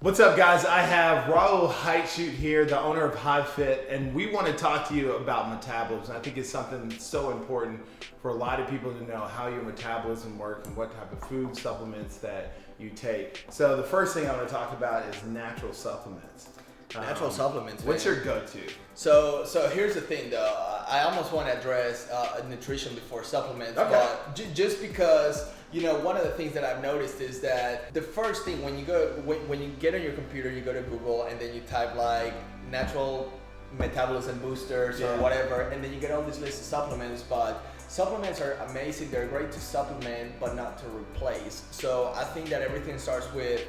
What's up, guys? I have Raul Hiteshew here, the owner of HiFit, and we want to talk to you about metabolism. I think it's something that's so important for a lot of people to know how your metabolism works and what type of food supplements that you take. So the first thing I want to talk about is natural supplements. Natural supplements. What's your go-to? So here's the thing, though. I almost want to address nutrition before supplements, Okay. but just because one of the things that I've noticed is that the first thing when you get on your computer, you go to Google and then you type like natural metabolism boosters or whatever, and then you get all this list of supplements. But supplements are amazing; they're great to supplement, but not to replace. So I think that everything starts with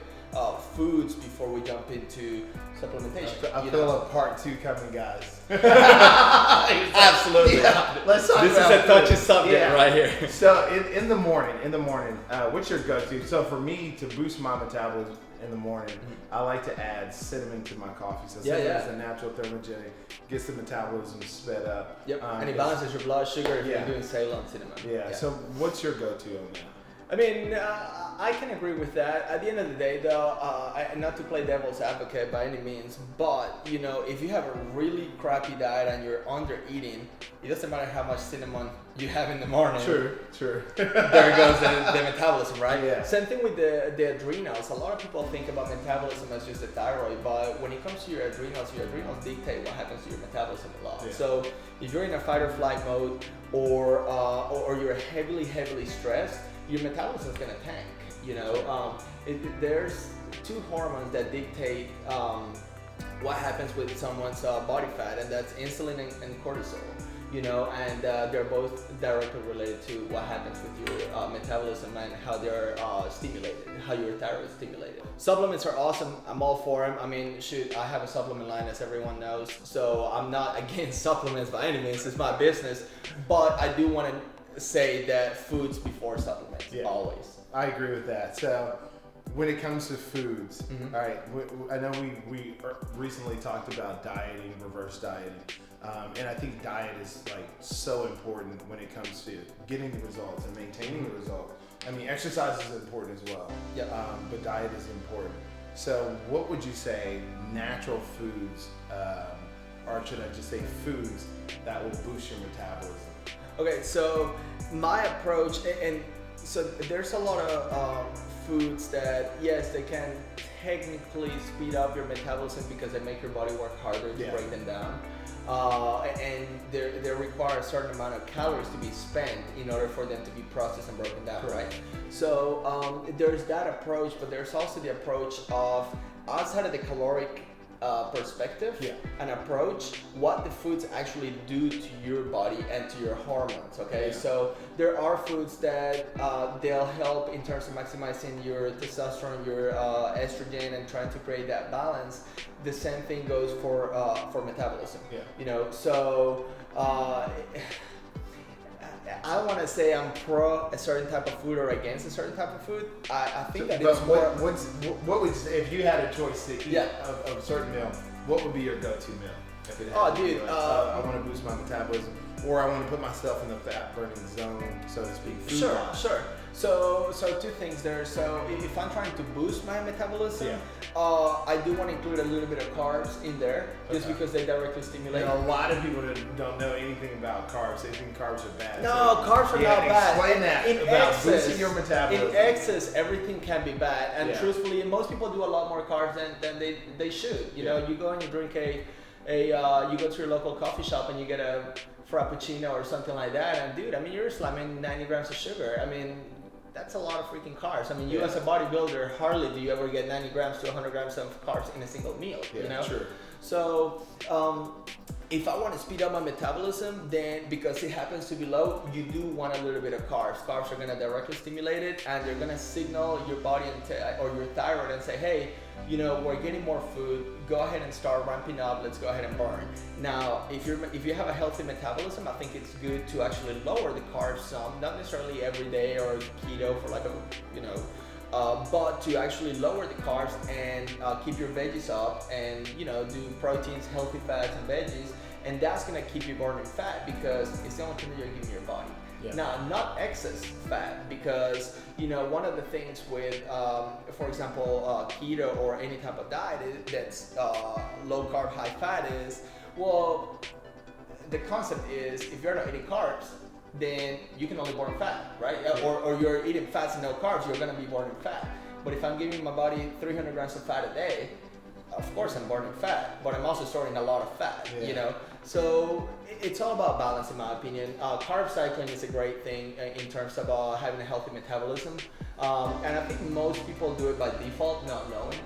foods before we jump into supplementation. I feel a part 2 coming, guys. Absolutely. Yeah. Let's talk This about is a touchy food. subject right here. So in the morning, what's your go-to? So for me, to boost my metabolism in the morning, I like to add cinnamon to my coffee. So cinnamon is a natural thermogenic, gets the metabolism sped up. Yep. And it balances your blood sugar if Yeah. you're doing Ceylon cinnamon. Yeah. So what's your go-to on that? I mean, I can agree with that. At the end of the day, though, not to play devil's advocate by any means, but if you have a really crappy diet and you're under eating, it doesn't matter how much cinnamon you have in the morning. True. There goes the metabolism, right? Yeah. Same thing with the adrenals. A lot of people think about metabolism as just the thyroid, but when it comes to your adrenals dictate what happens to your metabolism a lot. Yeah. So if you're in a fight or flight mode, or you're heavily stressed, your metabolism is going to tank. There's 2 hormones that dictate what happens with someone's body fat, and that's insulin and cortisol. And they're both directly related to what happens with your metabolism and how they're stimulated, how your thyroid is stimulated. Supplements are awesome. I'm all for them. I mean, shoot, I have a supplement line, as everyone knows, so I'm not against supplements by any means. It's my business, but I do want to say that foods before supplements, always. I agree with that. So when it comes to foods, all right, I know we recently talked about dieting, reverse dieting, and I think diet is like so important when it comes to getting the results and maintaining the results. I mean, exercise is important as well, but diet is important. So what would you say natural foods, or should I just say foods that will boost your metabolism? Okay, so my approach, and so there's a lot of foods that, yes, they can technically speed up your metabolism because they make your body work harder to break them down. And they require a certain amount of calories to be spent in order for them to be processed and broken down, right? So there's that approach, but there's also the approach of, outside of the caloric perspective and approach, what the foods actually do to your body and to your hormones. So there are foods that they'll help in terms of maximizing your testosterone, your estrogen, and trying to create that balance. The same thing goes for metabolism. So I want to say I'm pro a certain type of food or against a certain type of food. I think that it's more. What would you say if you had a choice to eat of a certain meal? What would be your go-to meal? If it had to be like, I want to boost my metabolism, or I want to put myself in the fat burning zone, so to speak. Sure. So 2 things there. So if I'm trying to boost my metabolism, I do want to include a little bit of carbs in there, just because they directly stimulate. A lot of people don't know anything about carbs. They think carbs are bad. No, carbs are not bad. Explain that in about excess, boosting your metabolism. In excess, everything can be bad. And truthfully, most people do a lot more carbs than they should. You go and you drink you go to your local coffee shop and you get a Frappuccino or something like that, and dude, I mean, you're slamming 90 grams of sugar. I mean, that's a lot of freaking carbs. I mean, you as a bodybuilder, hardly do you ever get 90 grams to 100 grams of carbs in a single meal, Sure. So, if I want to speed up my metabolism, then because it happens to be low, you do want a little bit of carbs. Carbs are going to directly stimulate it, and they're going to signal your body or your thyroid and say, hey, we're getting more food. Go ahead and start ramping up. Let's go ahead and burn. Now, if you have a healthy metabolism, I think it's good to actually lower the carbs some, not necessarily every day or keto for but to actually lower the carbs and keep your veggies up and do proteins, healthy fats, and veggies, and that's gonna keep you burning fat because it's the only thing that you're giving your body. Yeah. Now, not excess fat, because one of the things with, for example, keto or any type of diet that's low carb, high fat is, well, the concept is if you're not eating carbs, then you can only burn fat, right? Yeah. Or you're eating fats and no carbs, you're gonna be burning fat. But if I'm giving my body 300 grams of fat a day, of course I'm burning fat, but I'm also storing a lot of fat, So it's all about balance, in my opinion. Carb cycling is a great thing in terms of having a healthy metabolism. And I think most people do it by default, not knowing.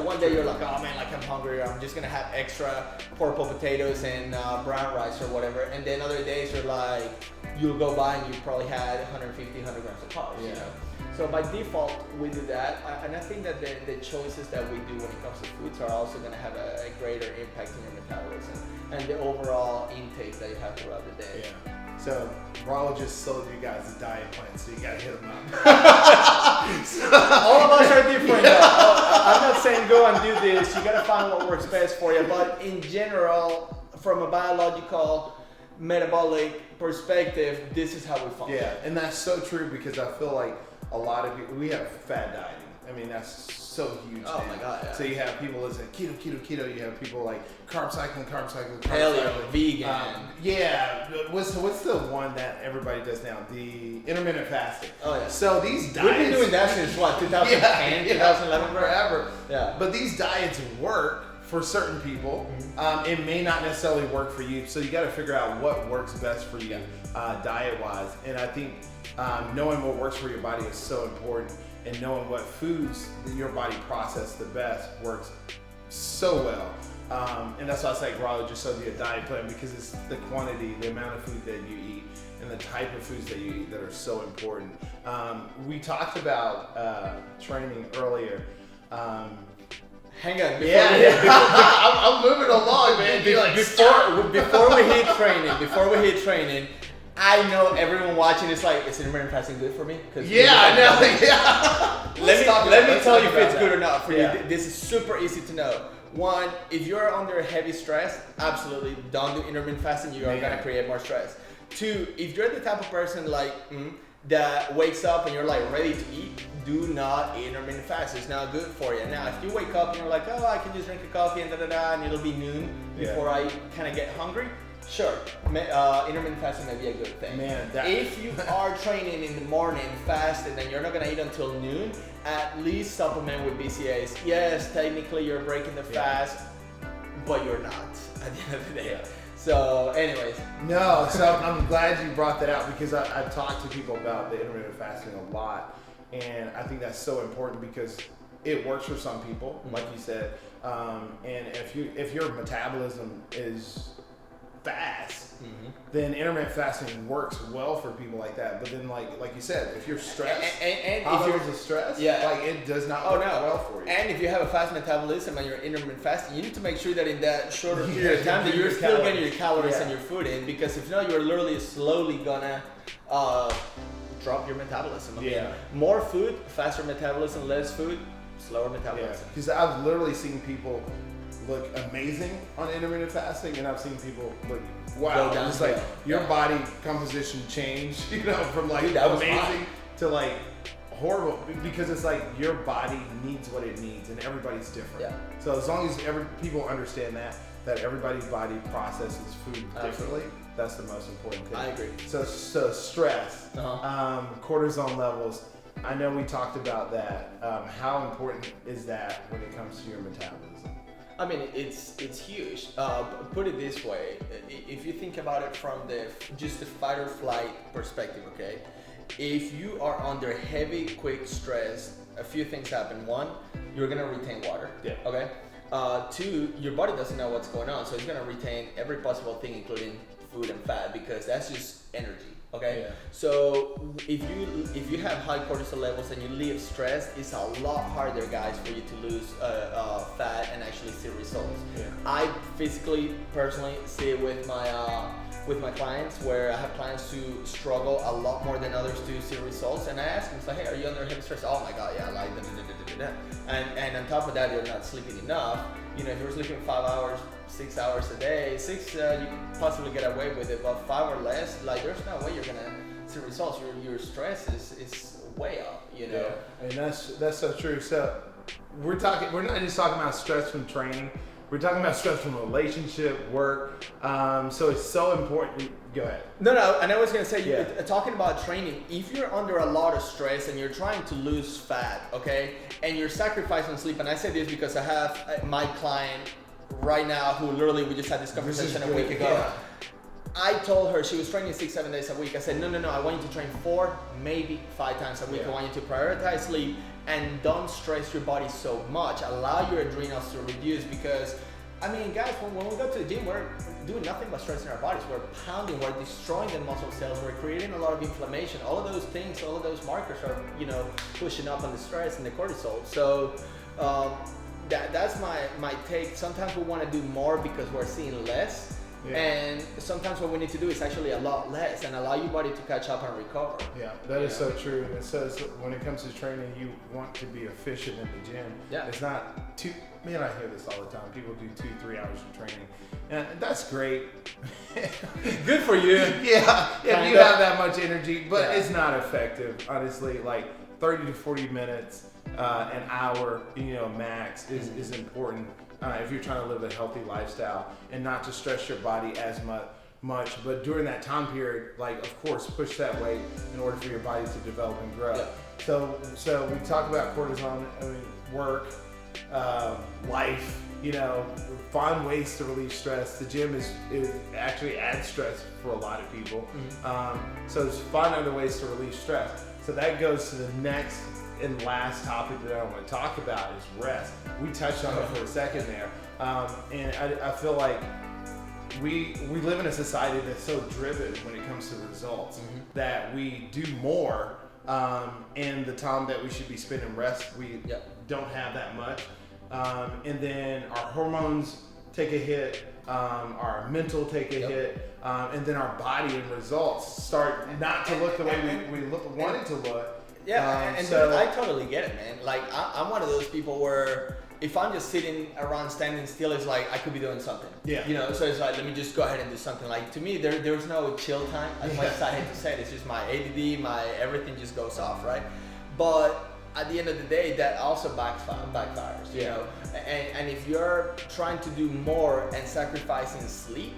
One day you're like, oh man, I'm hungry, I'm just gonna have extra purple potatoes and brown rice or whatever. And then other days you're like, you'll go by and you probably had 150, 100 grams of carbs, So by default, we do that. And I think that the choices that we do when it comes to foods are also gonna have a greater impact on your metabolism and the overall intake that you have throughout the day. Yeah. So Raul just sold you guys a diet plan, so you gotta hit him up. All of us are different. I'm not saying go and do this. You gotta find what works best for you. But in general, from a biological, metabolic perspective, this is how we function. Yeah, and that's so true because I feel like a lot of people, we have fad dieting. I mean, that's so huge. Oh my God, yeah. So you have people that say keto. You have people like carb cycling. Paleo, vegan. What's the one that everybody does now? The intermittent fasting. Oh yeah. So these diets. We've been doing that since what, 2010, 2011? Forever. Yeah. But these diets work for certain people. It may not necessarily work for you. So you got to figure out what works best for you, diet-wise. And I think knowing what works for your body is so important. And knowing what foods your body processes the best works so well. And that's why I say Raul just showed you a diet plan, because it's the quantity, the amount of food that you eat, and the type of foods that you eat that are so important. We talked about training earlier. Hang on. I'm moving along, man. Before we hit training, I know everyone watching is like, is intermittent fasting good for me? I know. Yeah. Let me tell you if it's good or not for you. This is super easy to know. One, if you're under heavy stress, absolutely don't do intermittent fasting. You are gonna create more stress. Two, if you're the type of person that wakes up and you're like ready to eat, do not eat intermittent fast. It's not good for you. Now, if you wake up and you're like, oh, I can just drink a coffee and and it'll be noon before I kind of get hungry. Sure, intermittent fasting may be a good thing. If you are training in the morning fast and then you're not gonna eat until noon, at least supplement with BCAAs. Yes, technically you're breaking the fast, but you're not at the end of the day. Yeah. So anyways. No, so I'm glad you brought that out, because I've talked to people about the intermittent fasting a lot, and I think that's so important because it works for some people, like you said, and if your metabolism is fast, then intermittent fasting works well for people like that. But then, like you said, if you're stressed, and if you're stressed, it does not work well for you. And if you have a fast metabolism and you're intermittent fasting, you need to make sure that in that shorter period of time that you're still getting your calories and your food in, because if not, you're literally slowly gonna drop your metabolism. I mean, more food, faster metabolism; less food, slower metabolism. Because I've literally seen people look amazing on intermittent fasting, and I've seen people look it's like your body composition changed, from like amazing to like horrible, because it's like your body needs what it needs, and everybody's different. Yeah. So as long as people understand that everybody's body processes food differently, that's the most important thing. I agree. So stress, cortisol levels. I know we talked about that. How important is that when it comes to your metabolism? I mean, it's huge. Put it this way: if you think about it from just the fight or flight perspective, okay? If you are under heavy, quick stress, a few things happen. One, you're gonna retain water. Yeah. Okay. Two, your body doesn't know what's going on, so it's gonna retain every possible thing, including food and fat, because that's just energy. Okay, so if you have high cortisol levels and you live stressed, it's a lot harder, guys, for you to lose fat and actually see results. I personally see it with my clients, where I have clients who struggle a lot more than others to see results, and I ask them, hey, are you under heavy stress? Oh my God, yeah, like and on top of that, you're not sleeping enough. If you're sleeping 5 hours, 6 hours a day, you can possibly get away with it, but 5 or less, like there's no way you're gonna see results, your stress is way up, you know. Yeah. And that's so true. So we're not just talking about stress from training. We're talking about stress from relationship, work. So it's so important. Go ahead. No, and I was gonna say, talking about training, if you're under a lot of stress and you're trying to lose fat, okay, and you're sacrificing sleep, and I say this because I have my client right now who literally we just had this conversation a week ago. Yeah. I told her, she was training 6-7 days a week. I said, no, I want you to train 4, maybe 5 times a week. I want you to prioritize sleep and don't stress your body so much. Allow your adrenals to reduce because, I mean, guys, when we go to the gym, we're doing nothing but stressing our bodies. We're pounding, we're destroying the muscle cells, we're creating a lot of inflammation. All of those things, all of those markers are, pushing up on the stress and the cortisol. So that's my take. Sometimes we want to do more because we're seeing less. Yeah. And sometimes what we need to do is actually a lot less and allow your body to catch up and recover. Yeah, that is so true. And it says when it comes to training, you want to be efficient in the gym. Yeah. It's not too, man, I hear this all the time. People do 2-3 hours of training. And that's great. Good for you. Yeah, if you have that much energy, but it's not effective, honestly. Like 30 to 40 minutes, an hour, max is important. If you're trying to live a healthy lifestyle and not to stress your body as much, but during that time period, like of course, push that weight in order for your body to develop and grow. Yeah. So we talk about cortisol, work, life, find ways to relieve stress. The gym is actually adds stress for a lot of people. Mm-hmm. So find other ways to relieve stress. So that goes to the next and last topic that I want to talk about is rest. We touched on it for a second there. And I feel like we live in a society that's so driven when it comes to results that we do more in the time that we should be spending rest. We don't have that much. And then our hormones take a hit, our mental take a hit, and then our body and results start not to look the way we want it to look. Yeah, and so, I totally get it, man. Like, I'm one of those people where if I'm just sitting around standing still, it's like I could be doing something. Yeah. So it's like, let me just go ahead and do something. Like, to me, there's no chill time. As much as I hate to say it, it's just my ADD, my everything just goes off, right? But at the end of the day, that also backfires, you know? And if you're trying to do more and sacrificing sleep,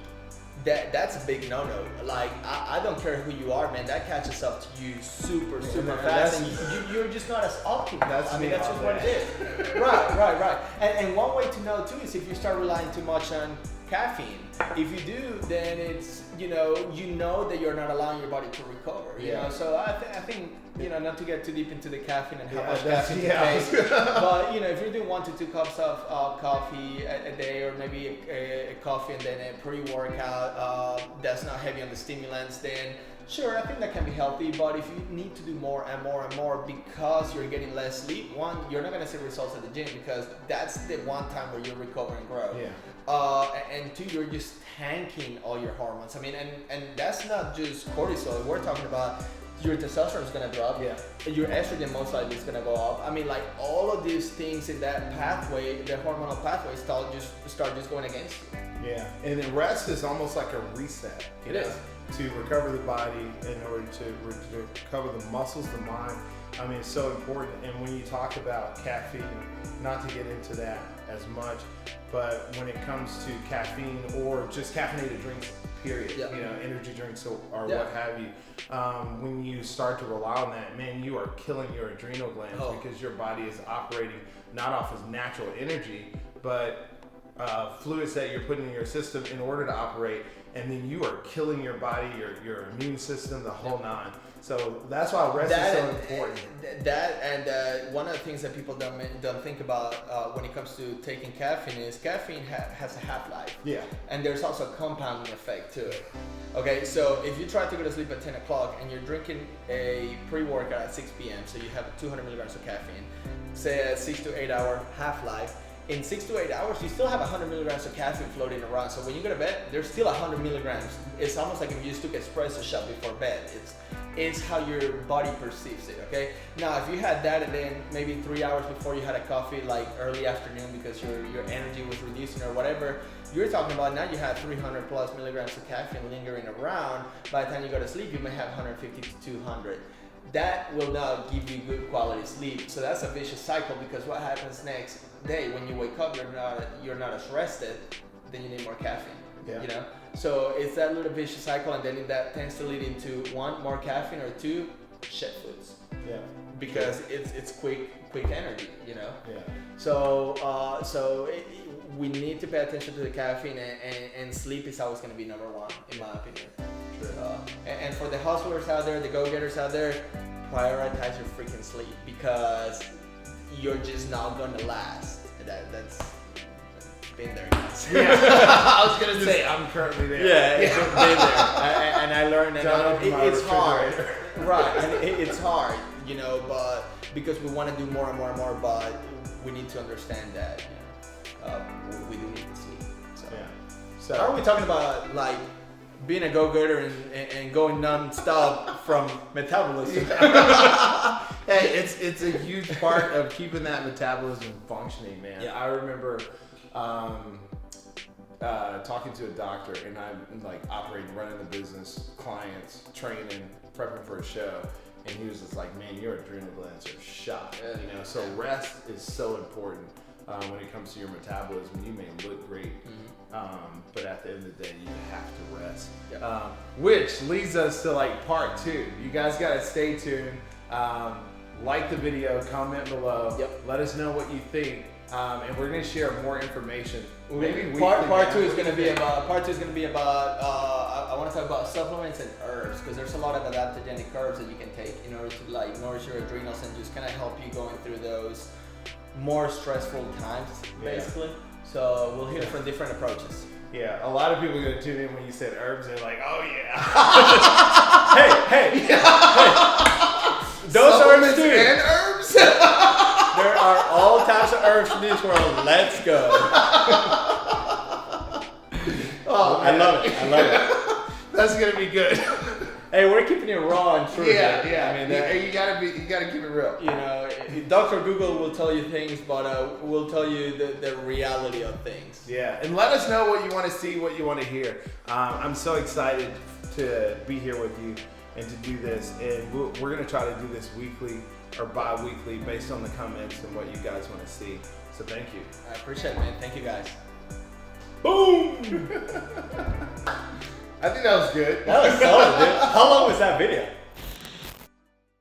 that's a big no-no. Like, I don't care who you are, man. That catches up to you super fast, and you're just not as optimal. That's just what it is. Right. And one way to know too is if you start relying too much on caffeine. If you do, then it's you know that you're not allowing your body to recover. You know, so I think not to get too deep into the caffeine and how much caffeine to take, but if you're doing 1 to 2 cups of coffee a day, or maybe a coffee and then a pre-workout that's not heavy on the stimulants, then sure, I think that can be healthy. But if you need to do more and more and more because you're getting less sleep, one, you're not gonna see results at the gym because that's the one time where you recover and grow. And two, you're just tanking all your hormones. I mean, and that's not just cortisol. We're talking about your testosterone is gonna drop. Your estrogen most likely is gonna go up. I mean, like all of these things in that pathway, the hormonal pathway, start just going against you. Yeah, and then rest is almost like a reset. It is. To recover the body in order to recover the muscles, the mind. I mean, it's so important. And when you talk about caffeine, not to get into that as much, but when it comes to caffeine or just caffeinated drinks, period, energy drinks or what have you, when you start to rely on that, man, you are killing your adrenal glands because your body is operating not off of natural energy, but fluids that you're putting in your system in order to operate, and then you are killing your body, your immune system, the whole nine. So that's why rest is so important. One of the things that people don't think about when it comes to taking caffeine is caffeine has a half-life. Yeah. And there's also a compounding effect to it. Okay, so if you try to go to sleep at 10 o'clock and you're drinking a pre-workout at 6 p.m., so you have 200 milligrams of caffeine, say a 6 to 8 hour half-life, in 6 to 8 hours, you still have 100 milligrams of caffeine floating around. So when you go to bed, there's still 100 milligrams. It's almost like if you just took espresso shot before bed. It's how your body perceives it, okay? Now, if you had that and then maybe 3 hours before you had a coffee, like early afternoon because your energy was reducing or whatever, you're talking about now you have 300 plus milligrams of caffeine lingering around. By the time you go to sleep, you may have 150 to 200. That will not give you good quality sleep. So that's a vicious cycle, because what happens next day when you wake up, you're not as rested, then you need more caffeine. Yeah. You know? So it's that little vicious cycle, and then that tends to lead into 1, more caffeine, or 2, shit foods. Yeah. Because it's quick energy, you know? Yeah. So we need to pay attention to the caffeine, and sleep is always going to be number 1, in my opinion. And for the hustlers out there, the go-getters out there, prioritize your freaking sleep, because you're just not gonna last. That's been there, guys. Yeah. I was gonna say I'm currently there. Yeah, it's been there, and I learned that it's hard, right? And it's hard, you know, but because we want to do more and more and more, but we need to understand that, you know, we do need to sleep. So, yeah. So how are we talking about, like, being a go-getter and going non-stop from metabolism? Hey, it's a huge part of keeping that metabolism functioning, man. Yeah. I remember talking to a doctor, and I'm like operating, running the business, clients, training, prepping for a show, and he was just like, "Man, your adrenal glands are shot." You know, so rest is so important when it comes to your metabolism. You may look great. But at the end of the day, you have to rest. Yep. Which leads us to like part 2. You guys gotta stay tuned. Like the video, comment below. Yep. Let us know what you think, and we're gonna share more information. Maybe part 2 is gonna be about. I want to talk about supplements and herbs, because there's a lot of adaptogenic herbs that you can take in order to like nourish your adrenals and just kind of help you going through those more stressful times, basically. Yeah. So we'll hear from different approaches. Yeah, a lot of people are gonna tune in when you said herbs. They're like, "Oh yeah." hey. Those herbs too. And herbs. There are all types of herbs in this world. Let's go. Oh, I love it. That's gonna be good. Hey, we're keeping it raw and true. Yeah. I mean, you gotta keep it real. You know, Dr. Google will tell you things, but we'll tell you the reality of things. Yeah, and let us know what you want to see, what you want to hear. I'm so excited to be here with you and to do this, and we're gonna try to do this weekly or bi-weekly based on the comments and what you guys want to see. So thank you. I appreciate it, man. Thank you, guys. Boom. I think that was good. That was solid, dude. How long was that video?